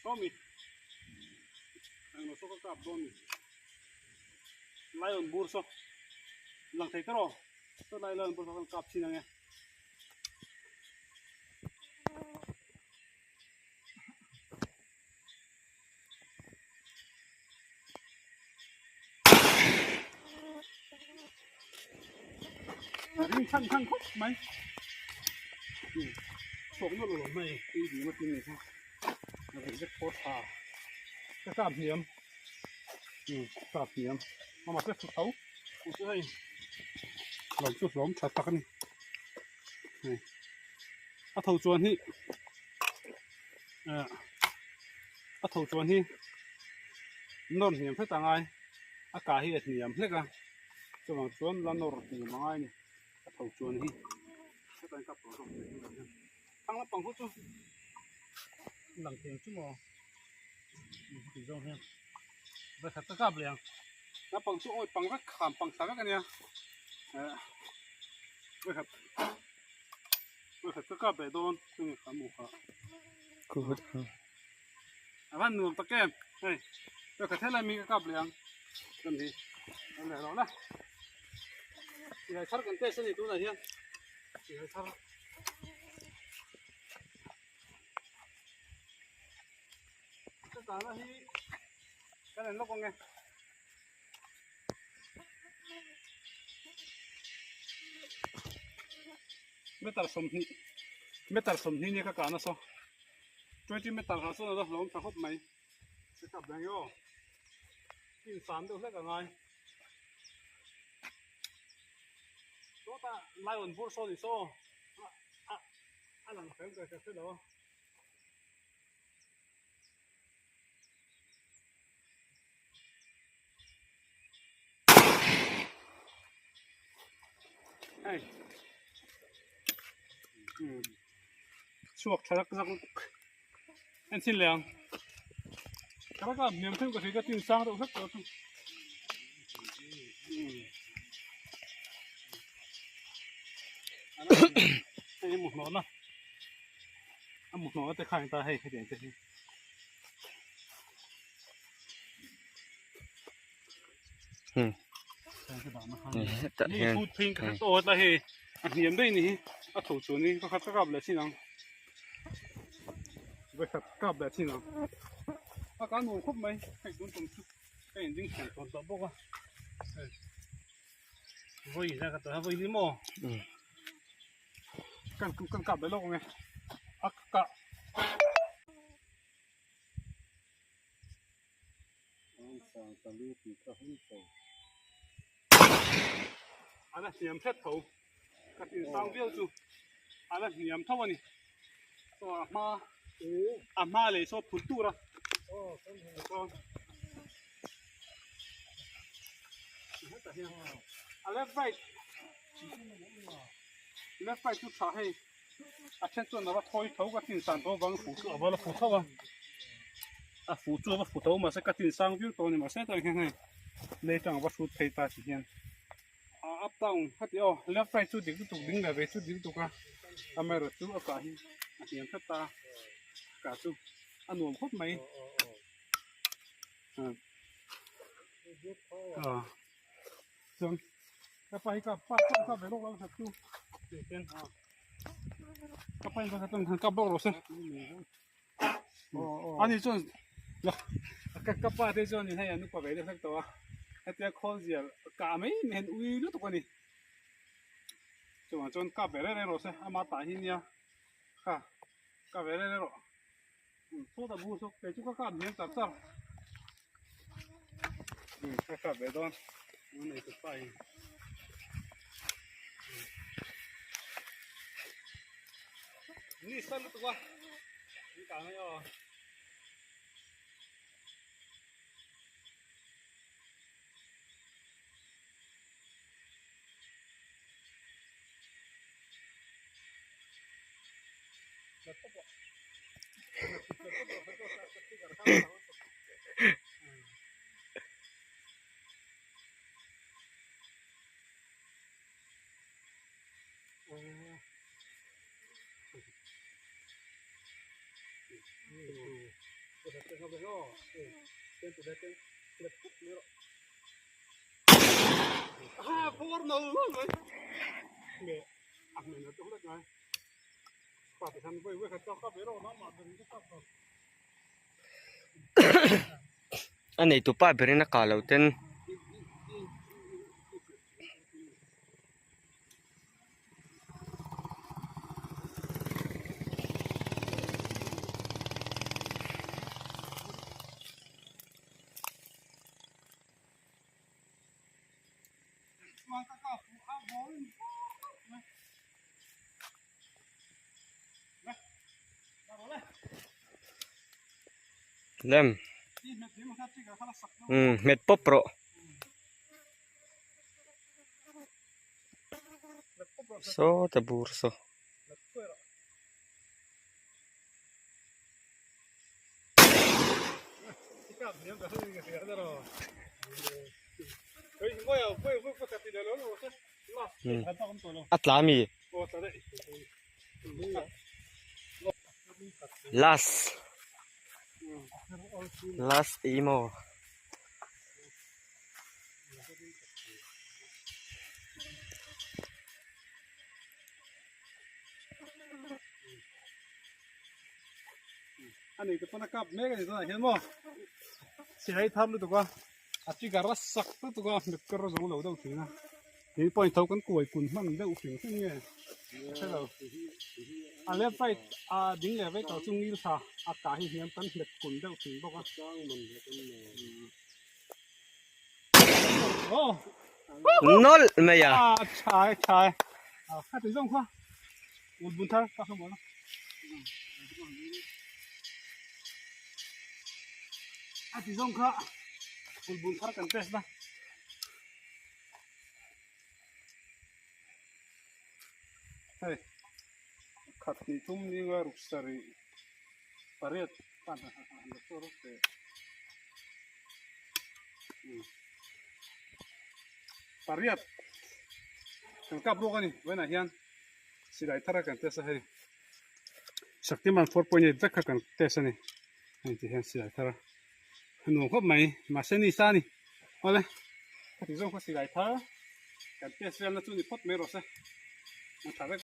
Tommy, ang gusto ko kap Tommy. Lion burso, lang tay karo. So lion burso kan kap sinang ya. Ring thang thang khóc mấy. Sống nó lộn mày, đi gì mà tin này sao? Nó phải rất khó thà. Cái cảm hiểm, cảm hiểm, mà cái sụt thấu, sụt đây, làm sụt lóm chặt tắc này, này, thầu chuồn hi, thầu chuồn hi, non hiểm hết tàng ai, cả hi hiểm hết cả, cho bằng chuồn là nор hiểm mà ai này, thầu chuồn hi, hết tàng cặp rồi, thằng nó bằng hút chứ, lằng tiền chứ mà. Thì do hen vậy thật tất cả liền nó bằng số ôi bằng rất khảm bằng sáng cái này vậy thật tất cả bể đôn cái này khám mù khá bạn nuông tắc kem này vậy thật thế là mình cái cặp liền làm gì làm này đó này thì hãy sát gần tê xin thì tôi là hen thì hãy sát tất cả là cái này nó con nghe metal sum hi ka kana so 20 metal ha so da lom ta hop mai se kap dang yo tin san do le ka ngai so ta lion bur so di so a lang pheng ka se do ai chuộc thật ra anh xin liền các bạn miếng thêm có thể cái tiền sang đâu hết rồi anh một nón à anh một nón tới khai ta hay cái tiền cáiนี่พูดพิงกับตัวอะไรอันนี้ยังได้นี่อันถูกส่วนนี้ก็ขัดกับเลยสิน้องไปขัดกับเลยสิน้องอาการหนูครบไหมให้ดูตรงชุดให้ยิงแข่งตอนต่อบอกว่าวิ่งนะกับตัววิ่งนี่มั่วกันกับเลยลูกไงอักกะอันนั้นเหนียมเช็ดถูกระตินสางเบี้ยวจูอันนั้นเหนียมเท่านี้ตัวมาเลยชอบผุนตู้ละอันเล็บไฟชุดสาให้อาเช่นส่วนนั้นว่าถอยเท่ากระตินสางตัวบางฝูตัวบางฝูเท่าว่าฝูตัวว่าฝูเท่ามาใส่กระตินสางเบี้ยวตัวนี้มาใส่ตัวยังไงเลยจังว่าชุดเพย์ตาสิเห็นup down hati oh left right chu dik tu ding la ve chu dik tu ka amero chu ka hi atiam thata ka chu anuam khop mai chong ka pai ka pa ve lo ka chu ten ka pai ka tong ka bo ro se ani chu ka pa te chu ni hai anu pa ve de thak toแต่คนเสียกาไม่เห็นอุ้ยรู้ตัวนี้จนกาเบรเร่รถเสียอามาตายที่นี่ค่ะกาเบรเร่รถโซ่ตะบูสุกแต่ชุกกาเนียนจัดจ้ากาเบรดอนมันไอ้ตัวไปนี่สั่นตัวนี่กาไม่เอา por no rồi mẹ ăn mình nó cũng được ngay quả thì thằng với cái cho các bé nó mà đừng có các anh ấy tụi ba bên nó cả lâu tên lem met pop pro so tabur so atlami last imo anh ấy cái con cặp mấy cái gì đó hiểu không? Chỉ hay tham được tụi con, à chỉ cả rắc sắc tụi con được cái rau giống lâu đâu thì na, thì point thâu con củi cùn măng đâu thì không nghe, thế đâu, à lẽ phải à đỉnh lẽ phải cầu trung nghi sa, à cả hi hiếm con được cùn đâu thì bao con sang mình oh nol mày à à chai chai, à hai tiếng rong khoa, một bún thar các không bỏ nó. À thì rong khoa, một bún thar cần test đó. Hey, khát ni tum ni nga ruksari, pariat pan na toro te. Pariat, kan kap ro kani, wena hian, sidai thara kan test hai. Shaktiman 4.8 vekha kan test ani, ani ti hian sidai thara. Hanu khop mai, ma seni sa ni, ole, khát ni rong kho sidai thara, kan test vel na chu ni pot me ro sa. Mo thara